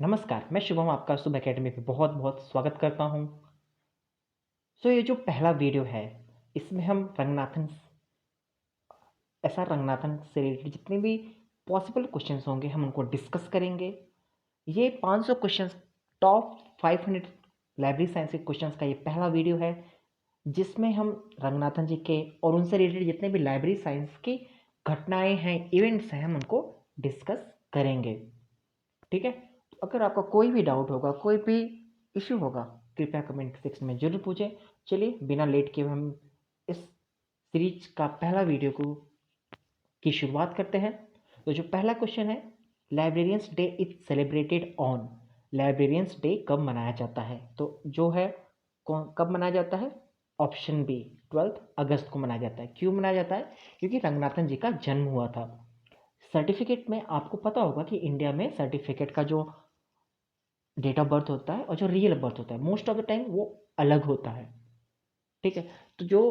नमस्कार, मैं शुभम आपका शुभ अकेडमी पे बहुत-बहुत स्वागत करता हूँ। ये जो पहला वीडियो है, इसमें हम रंगनाथन से रिलेटेड जितने भी पॉसिबल क्वेश्चंस होंगे, हम उनको डिस्कस करेंगे। ये 500 क्वेश्चंस टॉप 500 लाइब्रेरी साइंस के क्वेश्चंस का ये पहला वीडियो है, जिसमें हम रंगनाथन जी के और उनसे रिलेटेड जितने भी लाइब्रेरी साइंस की घटनाएँ हैं, इवेंट्स हैं, हम उनको डिस्कस करेंगे। ठीक है? तो अगर आपका कोई भी डाउट होगा, कोई भी इश्यू होगा, कृपया कमेंट सेक्शन में ज़रूर पूछें। चलिए बिना लेट किए हम इस सीरीज का पहला वीडियो की शुरुआत करते हैं। तो जो पहला क्वेश्चन है, librarians day is celebrated on. Librarians day कब मनाया जाता है? तो जो है कब मनाया जाता है? ऑप्शन बी 12 अगस्त को मनाया जाता है। क्यों मनाया जाता है? क्योंकि रंगनाथन जी का जन्म हुआ था। सर्टिफिकेट में आपको पता होगा कि इंडिया में सर्टिफिकेट का जो डेट ऑफ बर्थ होता है और जो रियल बर्थ होता है, मोस्ट ऑफ द टाइम वो अलग होता है। ठीक है? तो जो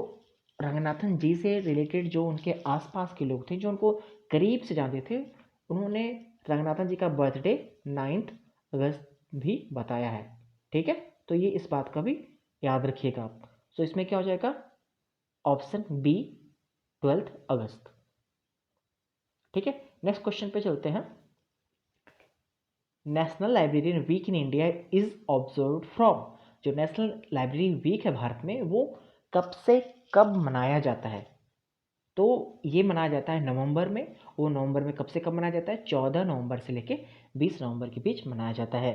रंगनाथन जी से रिलेटेड जो उनके आसपास के लोग थे, जो उनको करीब से जानते थे, उन्होंने रंगनाथन जी का बर्थडे 9 अगस्त भी बताया है। ठीक है? तो ये इस बात का भी याद रखिएगा आप। इसमें क्या हो जाएगा? ऑप्शन बी 12 अगस्त। ठीक है? नेक्स्ट क्वेश्चन पे चलते हैं। National librarian week in India is observe from. जो नेशनल लाइब्रेरी वीक है भारत में, वो कब से कब मनाया जाता है? तो ये मनाया जाता है नवंबर में। वो नवंबर में कब से कब मनाया जाता है? 14 नवंबर से लेके 20 नवंबर के बीच मनाया जाता है।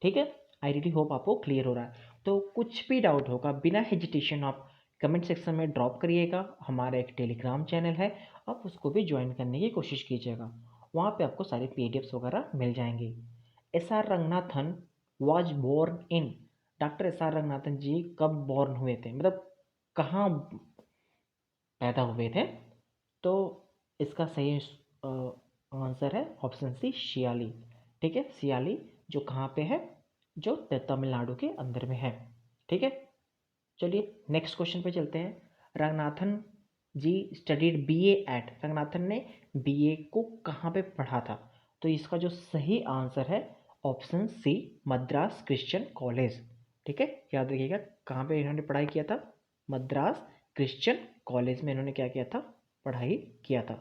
ठीक है? आई रियली होप आपको क्लियर हो रहा है। तो कुछ भी डाउट होगा, बिना हेजिटेशन आप कमेंट सेक्शन में ड्रॉप करिएगा। हमारा एक टेलीग्राम चैनल है, आप उसको भी ज्वाइन करने की कोशिश कीजिएगा। वहाँ पे आपको सारे पीडीएफ्स वगैरह मिल जाएंगे। S R Ranganathan was born in. Doctor S R Ranganathan ji कब बॉर्न हुए थे, मतलब कहाँ पैदा हुए थे? तो इसका सही आंसर है ऑप्शन सी, सियाली। ठीक है? सियाली जो कहाँ पे है? जो तमिलनाडु के अंदर में है। ठीक है? चलिए नेक्स्ट क्वेश्चन पे चलते हैं। रंगनाथन जी स्टडीड बीए एट। रंगनाथन ने बीए को कहाँ पे पढ़ा था? तो इसका जो सही आंसर है option C, Madras Christian college. ठीक है? याद रखिएगा कहाँ पे इन्होंने पढ़ाई किया था? मद्रास क्रिश्चियन कॉलेज में इन्होंने क्या किया था? पढ़ाई किया था।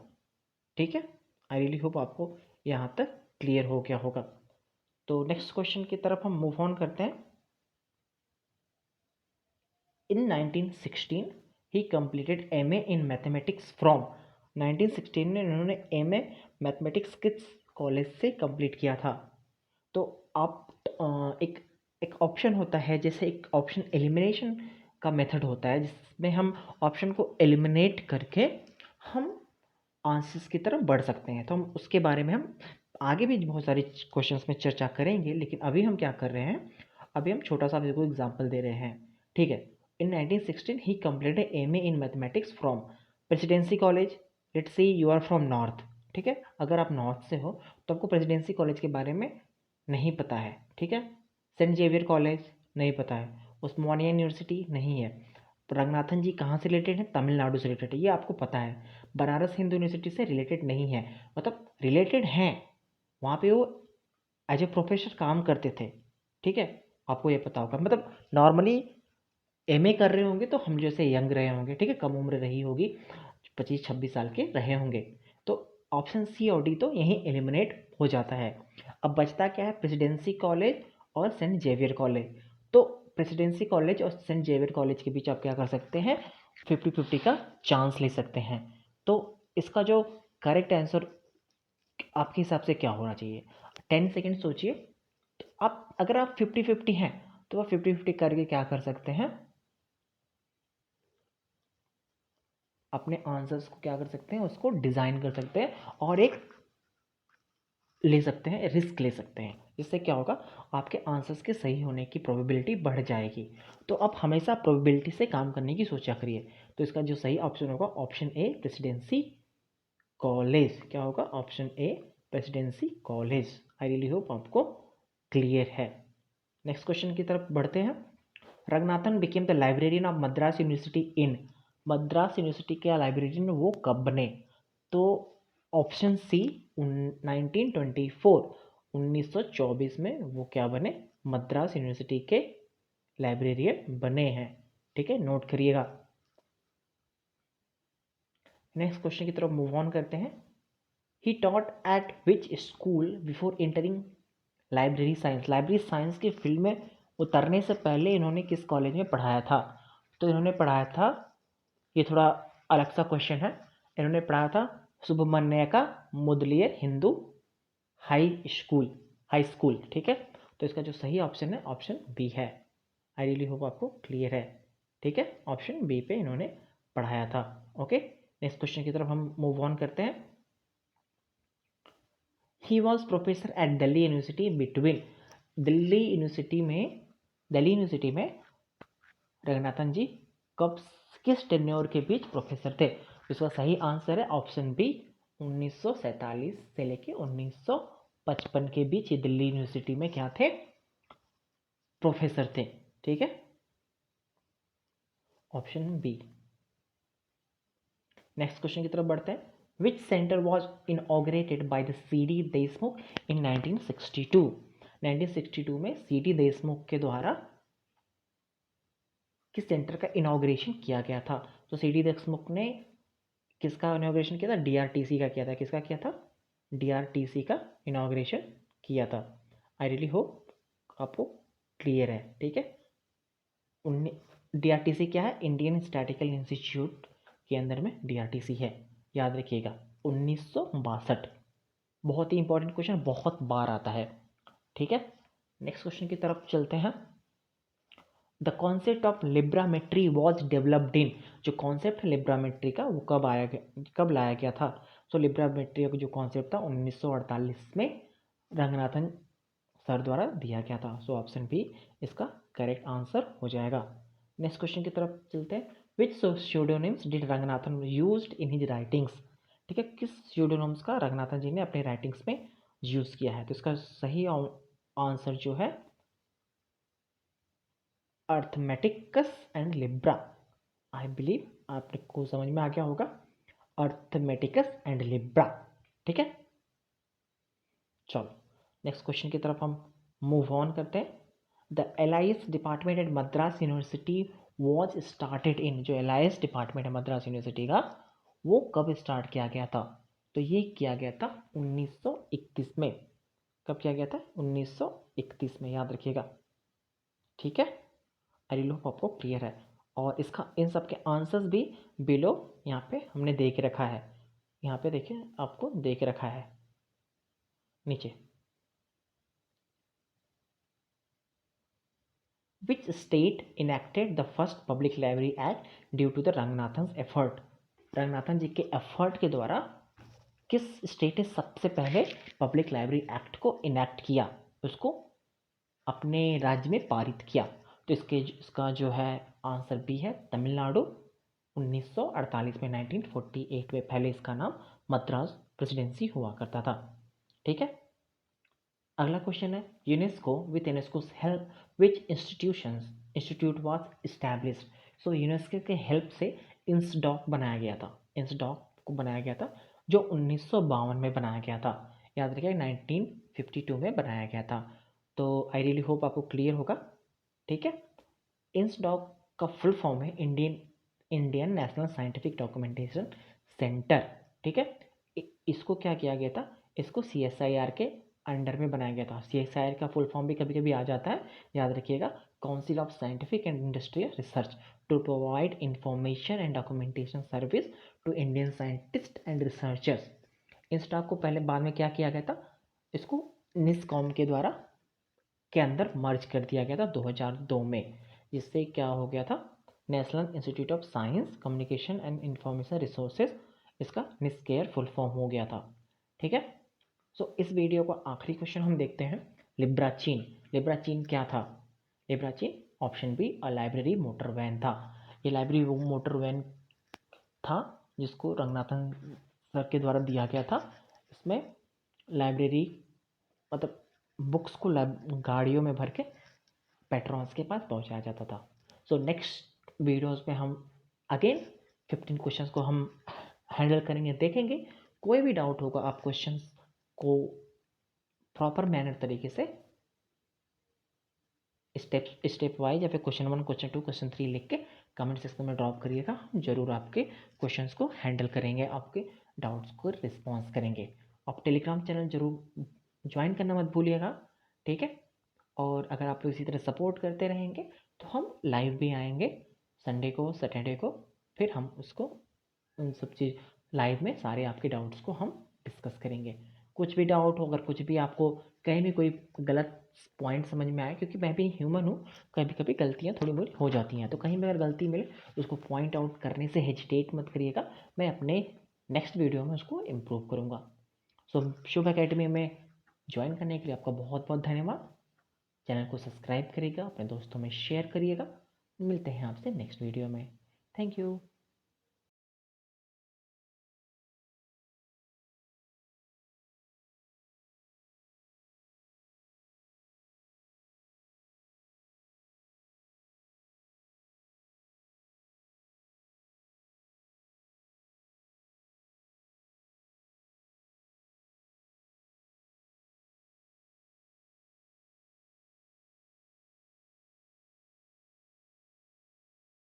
ठीक है? आई रियली होप आपको यहाँ तक क्लियर हो गया होगा। तो नेक्स्ट क्वेश्चन की तरफ हम मूव ऑन करते हैं। In 1916 he completed MA in mathematics from। 1916 में उन्होंने MA मैथमेटिक्स किस कॉलेज से कंप्लीट किया था? तो आप एक ऑप्शन होता है, जैसे एक ऑप्शन एलिमिनेशन का मेथड होता है, जिसमें हम ऑप्शन को एलिमिनेट करके हम आंसर्स की तरफ बढ़ सकते हैं। तो हम उसके बारे में हम आगे भी बहुत सारे क्वेश्चंस में चर्चा करेंगे, लेकिन अभी हम क्या कर रहे हैं? अभी हम छोटा सा आपको एग्जांपल दे रहे हैं। ठीक है? In 1916 he completed MA in mathematics from Presidency College. Let's see you are from north. ठीक है? अगर आप नॉर्थ से हो तो आपको प्रेसिडेंसी कॉलेज के बारे में नहीं पता है। ठीक है? सेंट जेवियर कॉलेज नहीं पता है। उस्मानिया यूनिवर्सिटी नहीं है। रंगनाथन जी कहाँ से रिलेटेड हैं? तमिलनाडु से रिलेटेड है, ये आपको पता है। बनारस हिंदू यूनिवर्सिटी से रिलेटेड नहीं है, मतलब रिलेटेड हैं, वहाँ पे वो एज ए प्रोफेसर काम करते थे। ठीक है? आपको ये पता होगा, मतलब नॉर्मली एमए कर रहे होंगे तो हम जैसे यंग रहे होंगे। ठीक है? कम उम्र रही होगी, 25-26 साल के रहे होंगे। तो ऑप्शन सी और डी तो यहीं एलिमिनेट हो जाता है। अब बचता क्या है? प्रेसिडेंसी कॉलेज और सेंट जेवियर कॉलेज। तो प्रेसिडेंसी कॉलेज और सेंट जेवियर कॉलेज के बीच आप क्या कर सकते हैं? 50-50 का चांस ले सकते हैं। तो इसका जो करेक्ट आंसर आपके हिसाब से क्या होना चाहिए? 10 सेकेंड सोचिए। तो आप अगर आप 50-50 हैं तो आप 50-50 करके क्या कर सकते हैं? अपने आंसर्स को क्या कर सकते हैं? उसको डिज़ाइन कर सकते हैं और एक ले सकते हैं, रिस्क ले सकते हैं। इससे क्या होगा? आपके आंसर्स के सही होने की प्रोबेबिलिटी बढ़ जाएगी। तो आप हमेशा प्रोबेबिलिटी से काम करने की सोचा करिए। तो इसका जो सही ऑप्शन होगा ऑप्शन ए, प्रेसिडेंसी कॉलेज। क्या होगा? Option A, presidency college. I really hope आपको क्लियर है। नेक्स्ट क्वेश्चन की तरफ बढ़ते हैं। Ranganathan became the librarian of Madras university in. Madras university के लाइब्रेरियन वो कब बने? तो ऑप्शन सी, 1924। 1924 में वो क्या बने, मद्रास यूनिवर्सिटी के लाइब्रेरियन बने हैं। ठीक है, नोट करिएगा। नेक्स्ट क्वेश्चन की तरफ मूव ऑन करते हैं। He taught at which school before entering library science. Library science की फील्ड में उतरने से पहले इन्होंने किस कॉलेज में पढ़ाया था? तो इन्होंने पढ़ाया था, ये थोड़ा अलग सा क्वेश्चन है, इन्होंने पढ़ाया था सुब्रमण्य का मुदलियर हिंदू हाई स्कूल। ठीक है, तो इसका जो सही ऑप्शन है ऑप्शन बी है। आई रियली होप आपको क्लियर है। ठीक है, ऑप्शन बी पे इन्होंने पढ़ाया था। ओके, नेक्स्ट क्वेश्चन की तरफ हम मूव ऑन करते हैं। He was professor at Delhi university between. Delhi university में रंगनाथन जी कब किस टेन्योर के बीच प्रोफेसर थे? इसका सही आंसर है ऑप्शन बी, 1947 से लेके 1955 के बीच ये दिल्ली यूनिवर्सिटी में क्या थे, प्रोफेसर थे। ठीक है, ऑप्शन बी। नेक्स्ट क्वेश्चन की तरफ बढ़ते हैं। Which centre was inaugurated by the C D. Deshmukh in 1962? 1962 में सी.डी. देशमुख के द्वारा किस सेंटर का इनॉग्रेशन किया गया था? तो सी.डी. देशमुख ने किसका इनॉग्रेशन किया था? डीआरटीसी का किया था। किसका किया था? डीआरटीसी का इनॉग्रेशन किया था। आई रियली होप आपको क्लियर है। ठीक है, डीआरटीसी क्या है? इंडियन स्टैटिकल इंस्टीट्यूट के अंदर में डीआरटीसी है, याद रखिएगा। 1962, बहुत ही इंपॉर्टेंट क्वेश्चन, बहुत बार आता है। ठीक है, नेक्स्ट क्वेश्चन की तरफ चलते हैं। The concept of librametry was developed in. जो कॉन्सेप्ट है लिब्रामेट्री का वो कब लाया गया था? सो लिब्रामेट्री का जो कॉन्सेप्ट था 1948 में रंगनाथन सर द्वारा दिया गया था। सो ऑप्शन बी इसका करेक्ट आंसर हो जाएगा। नेक्स्ट क्वेश्चन की तरफ चलते हैं। Which pseudonyms did Ranganathan used in his writings? ठीक है, किस स्यूडोनिम्स का रंगनाथन जी ने अपने राइटिंग्स में यूज़ किया है? तो इसका सही आंसर जो है अर्थमेटिकस एंड लिब्रा। आई बिलीव आपको समझ में आ गया होगा, अर्थमेटिकस एंड लिब्रा। ठीक है, चलो नेक्स्ट क्वेश्चन की तरफ हम मूव ऑन करते हैं। The alias department at Madras university was started in. जो एलाइस डिपार्टमेंट है मद्रास यूनिवर्सिटी का वो कब स्टार्ट किया गया था? तो ये किया गया था 1931 में। कब किया गया था? 1931 में, याद रखिएगा। ठीक है, आई रियली होप आपको क्लियर है। और इसका इन सब के आंसर्स भी बिलो यहाँ पे हमने दे के रखा है। यहाँ पे देखिए आपको दे के रखा है नीचे। Which state enacted the first public library act due to the Ranganathan effort? Ranganathan ji के एफर्ट के द्वारा किस स्टेट ने सबसे पहले पब्लिक लाइब्रेरी एक्ट को इनैक्ट किया, उसको अपने राज्य में पारित किया? तो इसका जो है आंसर बी है, तमिलनाडु। 1948 में, 1948 में पहले इसका नाम मद्रास प्रेसिडेंसी हुआ करता था। ठीक है, अगला क्वेश्चन है। UNESCO with UNESCO help which institute was established? So UNESCO के हेल्प से इंसडॉक बनाया गया था। इंसडॉक को बनाया गया था जो 1952 में बनाया गया था। याद रखिए 1952 में बनाया गया था। तो आई रियली होप आपको क्लियर होगा। ठीक है, इंसडॉक का फुल फॉर्म है Indian national scientific documentation centre. ठीक है, इसको क्या किया गया था? इसको CSIR के अंडर में बनाया गया था। CSIR का फुल फॉर्म भी कभी कभी आ जाता है, याद रखिएगा, council of scientific and industrial research to provide information and documentation service to Indian scientist and researchers. INSDOC को पहले बाद में क्या किया गया था? इसको निस्कॉम के द्वारा के अंदर मर्ज कर दिया गया था 2002 में, जिससे क्या हो गया था? National institute of science communication and information resources, इसका निस्केयर फुल फॉर्म हो गया था। ठीक है, सो इस वीडियो का आखिरी क्वेश्चन हम देखते हैं। लिब्राचीन। लिब्राचीन क्या था? Librachine option B a library motor van था। ये लाइब्रेरी मोटर वैन था जिसको रंगनाथन सर के द्वारा दिया गया था। इसमें लाइब्रेरी मतलब बुक्स को गाड़ियों में भर के पेट्रॉन्स के पास पहुंचाया जाता था। सो नेक्स्ट वीडियोस में हम अगेन 15 क्वेश्चंस को हम हैंडल करेंगे, देखेंगे। कोई भी डाउट होगा आप क्वेश्चंस को प्रॉपर मैनर तरीके से स्टेप वाइज या फिर क्वेश्चन 1, क्वेश्चन 2, क्वेश्चन 3 लिख के कमेंट सेक्शन में ड्रॉप करिएगा। हम जरूर आपके क्वेश्चंस को हैंडल करेंगे, आपके डाउट्स को रिस्पॉन्स करेंगे। आप टेलीग्राम चैनल जरूर ज्वाइन करना मत भूलिएगा, ठीक है। और अगर आप लोग इसी तरह सपोर्ट करते रहेंगे तो हम लाइव भी आएंगे संडे को, सैटरडे को, फिर हम उसको उन सब चीज़ लाइव में सारे आपके डाउट्स को हम डिस्कस करेंगे। कुछ भी डाउट हो, अगर कुछ भी आपको कहीं भी कोई गलत पॉइंट समझ में आए, क्योंकि मैं भी ह्यूमन हूँ, कभी कभी गलतियाँ थोड़ी बहुत हो जाती हैं, तो कहीं भी अगर गलती मिले उसको पॉइंट आउट करने से हेजिटेट मत करिएगा। मैं अपने नेक्स्ट वीडियो में उसको इम्प्रूव करूँगा। सो शुभ एकेडमी में ज्वाइन करने के लिए आपका बहुत बहुत धन्यवाद। चैनल को सब्सक्राइब करिएगा, अपने दोस्तों में शेयर करिएगा। मिलते हैं आपसे नेक्स्ट वीडियो में। Thank you.